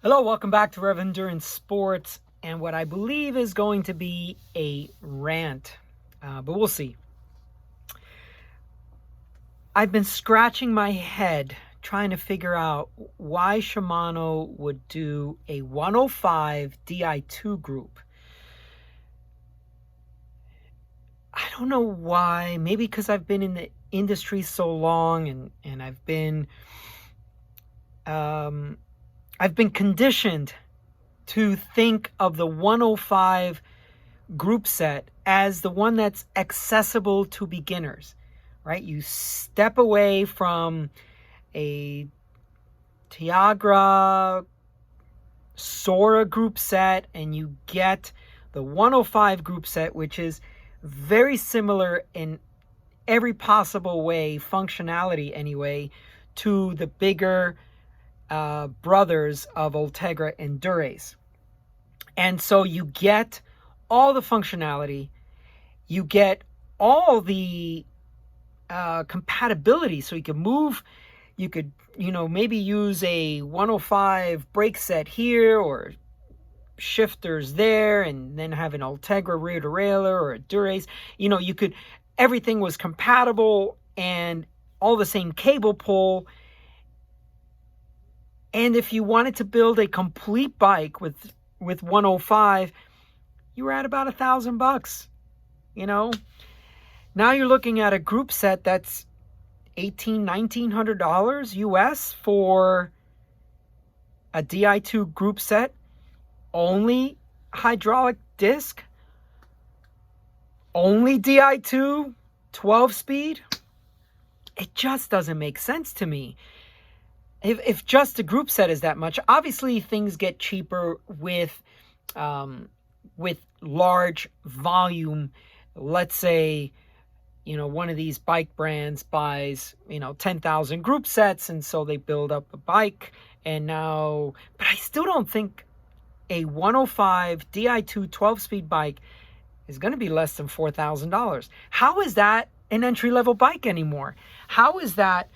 Hello, welcome back to Rev Endurance Sports and what I believe is going to be a rant, but we'll see. I've been scratching my head trying to figure out why Shimano would do a 105 Di2 group. I don't know why. Maybe because I've been in the industry so long and I've been conditioned to think of the 105 group set as the one that's accessible to beginners, right? You step away from a Tiagra Sora group set and you get the 105 group set, which is very similar in every possible way, functionality anyway, to the bigger brothers of Ultegra and Dura-Ace. And so you get all the functionality, you get all the compatibility, so you can move, you could, maybe use a 105 brake set here or shifters there and then have an Ultegra rear derailleur or a Dura-Ace. You could, everything was compatible and all the same cable pull. And if you wanted to build a complete bike with 105, you were at about $1,000, Now you're looking at a group set that's $1,900 US for a Di2 group set, only hydraulic disc, only Di2, 12-speed. It just doesn't make sense to me. If just a group set is that much, obviously things get cheaper with large volume. Let's say, one of these bike brands buys, 10,000 group sets, and so they build up a bike. And now, but I still don't think a 105 Di2 12-speed bike is going to be less than $4,000. How is that an entry-level bike anymore? How is that?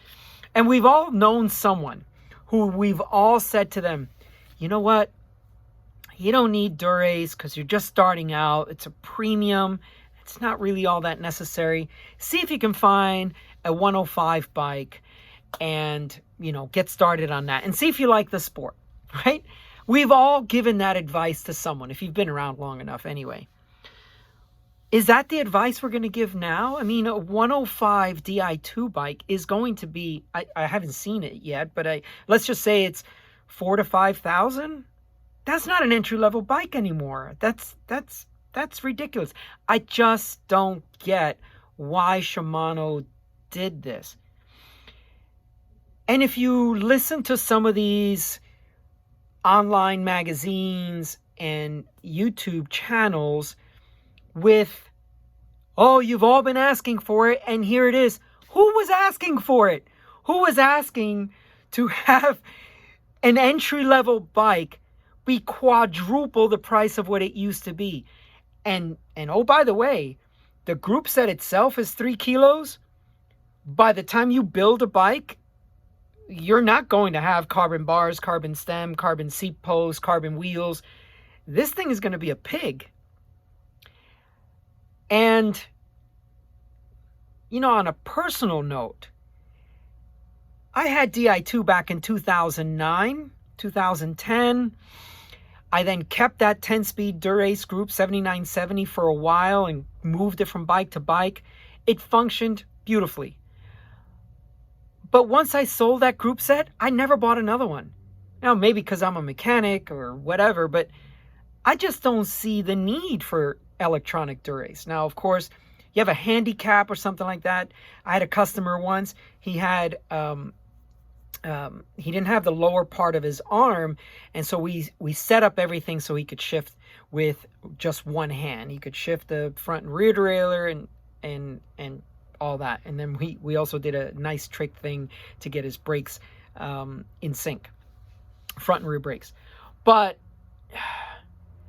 And we've all known someone who we've all said to them, you know what? You don't need Dura-Ace because you're just starting out. It's a premium. It's not really all that necessary. See if you can find a 105 bike and, get started on that. And see if you like the sport, right? We've all given that advice to someone, if you've been around long enough anyway. Is that the advice we're going to give now? I mean, a 105 Di2 bike is going to be, I haven't seen it yet, but let's just say it's $4,000 to $5,000. That's not an entry-level bike anymore. That's ridiculous. I just don't get why Shimano did this. And if you listen to some of these online magazines and YouTube channels with, oh, you've all been asking for it, and here it is. Who was asking for it? Who was asking to have an entry-level bike be quadruple the price of what it used to be? And oh, by the way, the group set itself is 3 kilos. By the time you build a bike, you're not going to have carbon bars, carbon stem, carbon seat posts, carbon wheels. This thing is going to be a pig. And, on a personal note, I had Di2 back in 2009, 2010. I then kept that 10-speed Dura-Ace Group 7970 for a while and moved it from bike to bike. It functioned beautifully. But once I sold that group set, I never bought another one. Now, maybe because I'm a mechanic or whatever, but I just don't see the need for electronic Dura-Ace. Now, of course, you have a handicap or something like that. I had a customer once. He had he didn't have the lower part of his arm, and so we set up everything so he could shift with just one hand. He could shift the front and rear derailleur and all that. And then we also did a nice trick thing to get his brakes in sync, front and rear brakes. But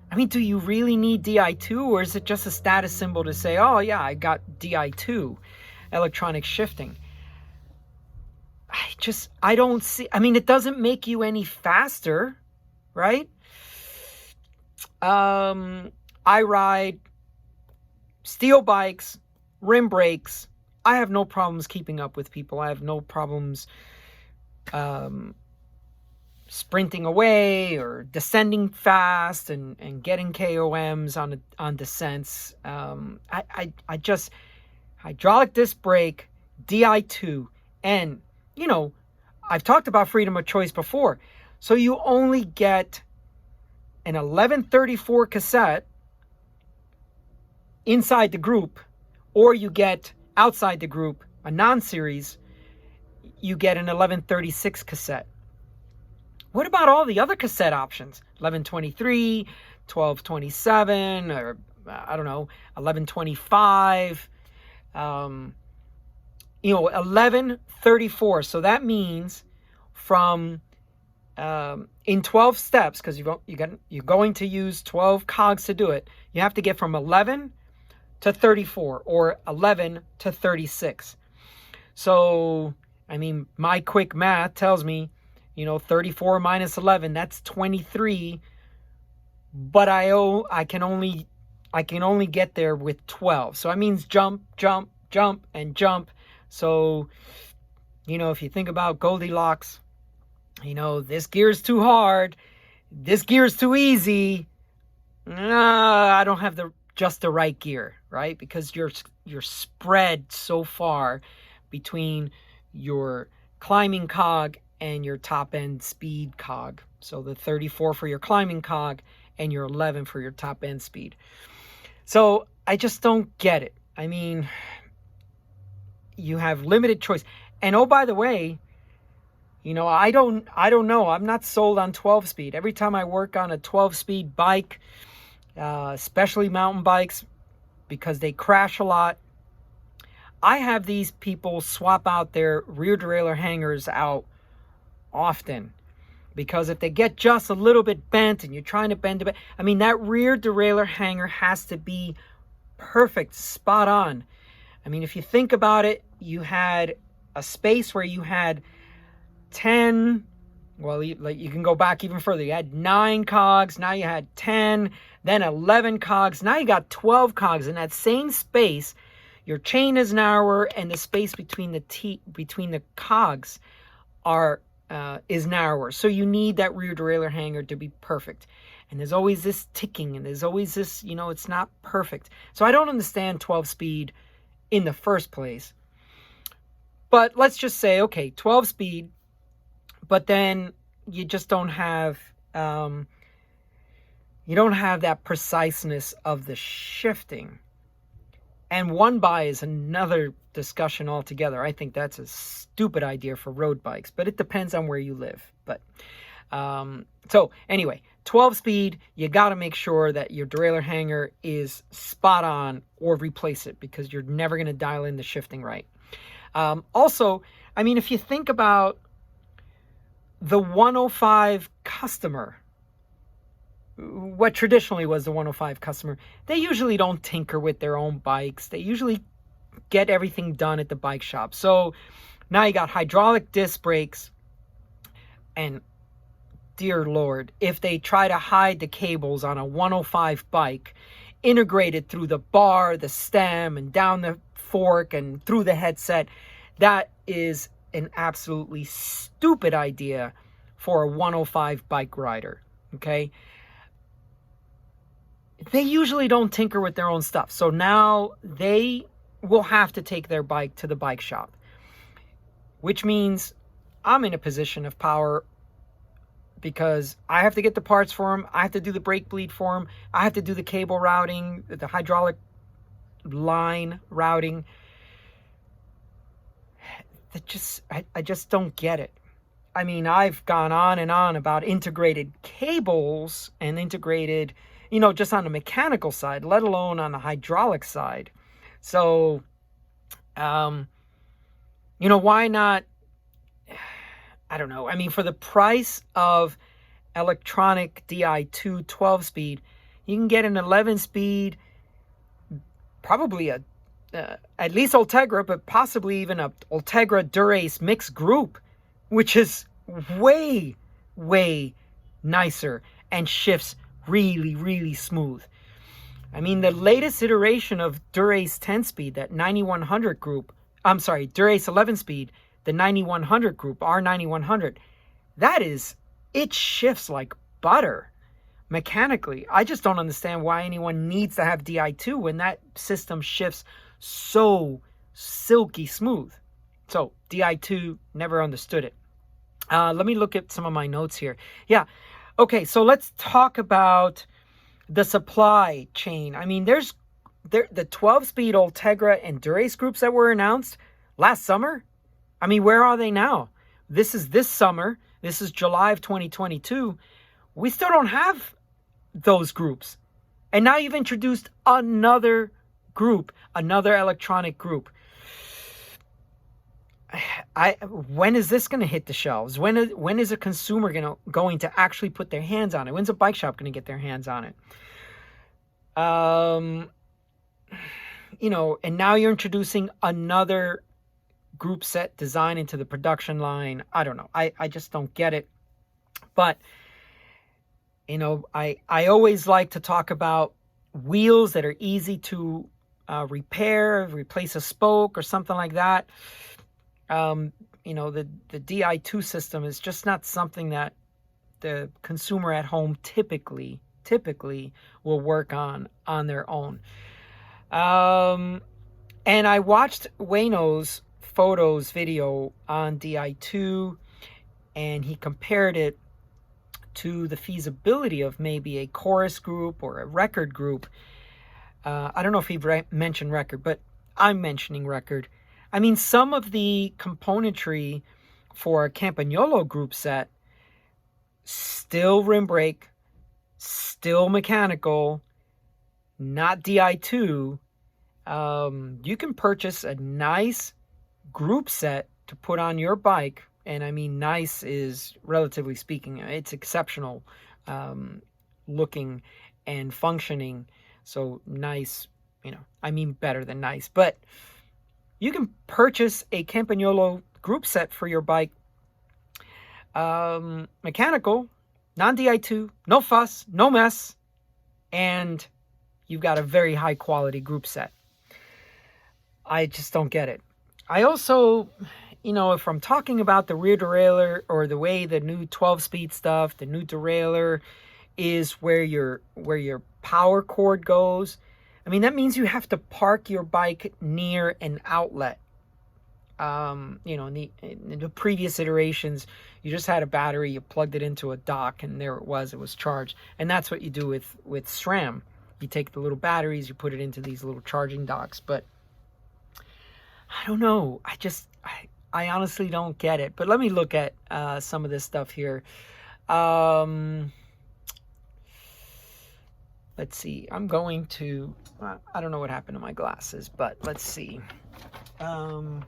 I mean, do you really need Di2, or is it just a status symbol to say, oh yeah, I got Di2 electronic shifting? I don't see, I mean, it doesn't make you any faster, right? I ride steel bikes, rim brakes. I have no problems keeping up with people. I have no problems sprinting away or descending fast and getting KOMs on descents. I just hydraulic disc brake, Di2, and I've talked about freedom of choice before. So you only get an 1134 cassette inside the group, or you get outside the group, a non-series, you get an 1136 cassette. What about all the other cassette options? 1123, 1227, or I don't know, 1125, 1134. So that means from in 12 steps, because you're going to use 12 cogs to do it, you have to get from 11 to 34 or 11 to 36. So, I mean, my quick math tells me, 34 minus 11, that's 23. But I can only get there with 12. So that means jump, jump, jump, and jump. So, if you think about Goldilocks, this gear's too hard, this gear's too easy. I don't have just the right gear, right? Because you're spread so far between your climbing cog and your top end speed cog. So the 34 for your climbing cog and your 11 for your top end speed. So I just don't get it. I mean, you have limited choice. And oh, by the way, I don't know. I'm not sold on 12 speed. Every time I work on a 12 speed bike, especially mountain bikes, because they crash a lot, I have these people swap out their rear derailleur hangers out often, because if they get just a little bit bent and you're trying to bend it, I mean, that rear derailleur hanger has to be perfect, spot on. I mean, if you think about it, you had a space where you had 10, well, you can go back even further. You had 9 cogs, now you had 10, then 11 cogs, now you got 12 cogs. In that same space, your chain is narrower and the space between the cogs is narrower. So you need that rear derailleur hanger to be perfect. And there's always this ticking, and there's always this, it's not perfect. So I don't understand 12 speed in the first place. But let's just say, okay, 12 speed, but then you just don't have that preciseness of the shifting. And one by is another discussion altogether. I think that's a stupid idea for road bikes, but it depends on where you live. But so anyway, 12 speed, you got to make sure that your derailleur hanger is spot on, or replace it, because you're never going to dial in the shifting right. Also, I mean, if you think about the 105 customer, what traditionally was the 105 customer, they usually don't tinker with their own bikes. They usually get everything done at the bike shop. So now you got hydraulic disc brakes, and dear Lord, if they try to hide the cables on a 105 bike, integrated through the bar, the stem, and down the fork and through the headset, that is an absolutely stupid idea for a 105 bike rider, okay? They usually don't tinker with their own stuff. So now they will have to take their bike to the bike shop, which means I'm in a position of power, because I have to get the parts for them. I have to do the brake bleed for them. I have to do the cable routing, the hydraulic line routing. I just don't get it. I mean, I've gone on and on about integrated cables and integrated, just on the mechanical side, let alone on the hydraulic side. So, why not? I don't know. I mean, for the price of electronic Di2 12 speed, you can get an 11 speed, probably at least Ultegra, but possibly even a Ultegra Durace mixed group, which is way, way nicer, and shifts really, really smooth. I mean, the latest iteration of Dura-Ace 10-speed, that 9100 group, I'm sorry, Dura-Ace 11-speed, the 9100 group, R9100, it shifts like butter mechanically. I just don't understand why anyone needs to have Di2 when that system shifts so silky smooth. So Di2, never understood it. Let me look at some of my notes here. Yeah. Okay, so let's talk about the supply chain. I mean, the 12-speed Ultegra and Dura-Ace groups that were announced last summer. I mean, where are they now? This is this summer. This is July of 2022. We still don't have those groups. And now you've introduced another group, another electronic group. When is this going to hit the shelves? When is a consumer going to actually put their hands on it? When's a bike shop going to get their hands on it? And now you're introducing another group set design into the production line. I don't know. I just don't get it. But, I always like to talk about wheels that are easy to repair, replace a spoke or something like that. The Di2 system is just not something that the consumer at home typically will work on their own. And I watched Wayno's photos video on Di2, and he compared it to the feasibility of maybe a chorus group or a record group. I don't know if he mentioned record, but I'm mentioning record. I mean, some of the componentry for a Campagnolo group set, still rim brake, still mechanical, not Di2. You can purchase a nice group set to put on your bike. And I mean, nice is, relatively speaking, it's exceptional looking and functioning. So nice, I mean better than nice. But you can purchase a Campagnolo group set for your bike. Mechanical, non-Di2, no fuss, no mess. And you've got a very high quality group set. I just don't get it. I also, if I'm talking about the rear derailleur, or the way the new 12-speed stuff, the new derailleur is where your power cord goes, I mean, that means you have to park your bike near an outlet. In the previous iterations, you just had a battery, you plugged it into a dock, and there it was charged. And that's what you do with SRAM. You take the little batteries, you put it into these little charging docks. But I don't know. I honestly don't get it. But let me look at some of this stuff here. Let's see. I'm going to... I don't know what happened to my glasses, but let's see. I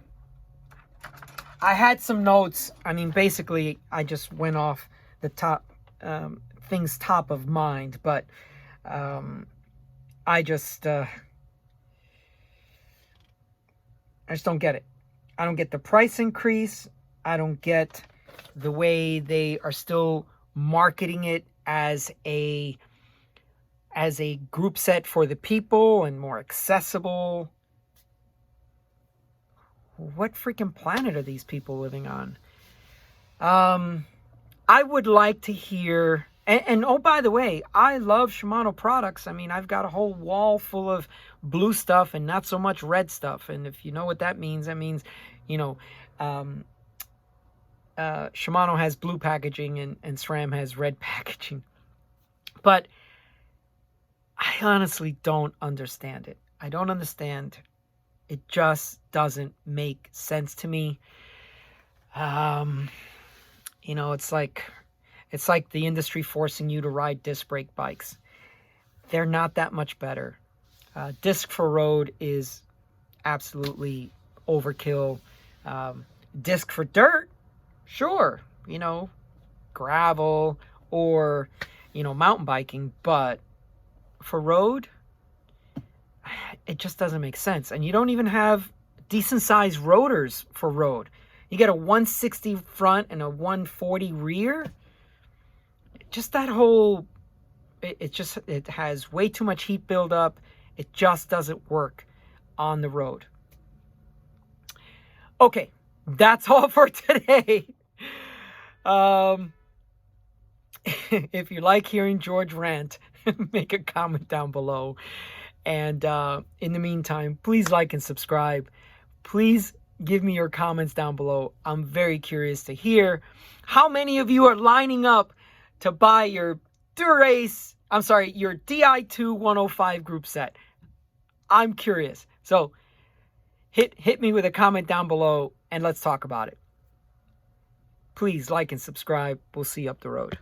had some notes. I mean, basically, I just went off the top... things top of mind, but I just don't get it. I don't get the price increase. I don't get the way they are still marketing it as a group set for the people and more accessible. What freaking planet are these people living on? I would like to hear... And oh, by the way, I love Shimano products. I mean, I've got a whole wall full of blue stuff and not so much red stuff. And if you know what that means, Shimano has blue packaging and SRAM has red packaging. But I honestly don't understand it. I don't understand. It just doesn't make sense to me. It's like the industry forcing you to ride disc brake bikes. They're not that much better. Disc for road is absolutely overkill. Disc for dirt, sure, gravel or, mountain biking. But for road, it just doesn't make sense. And you don't even have decent sized rotors for road. You get a 160 front and a 140 rear. just that whole, it has way too much heat buildup. It just doesn't work on the road. Okay, that's all for today. If you like hearing George rant, make a comment down below. And in the meantime, please like and subscribe. Please give me your comments down below. I'm very curious to hear how many of you are lining up to buy your your Di2 105 group set. I'm curious. So hit me with a comment down below and let's talk about it. Please like and subscribe. We'll see you up the road.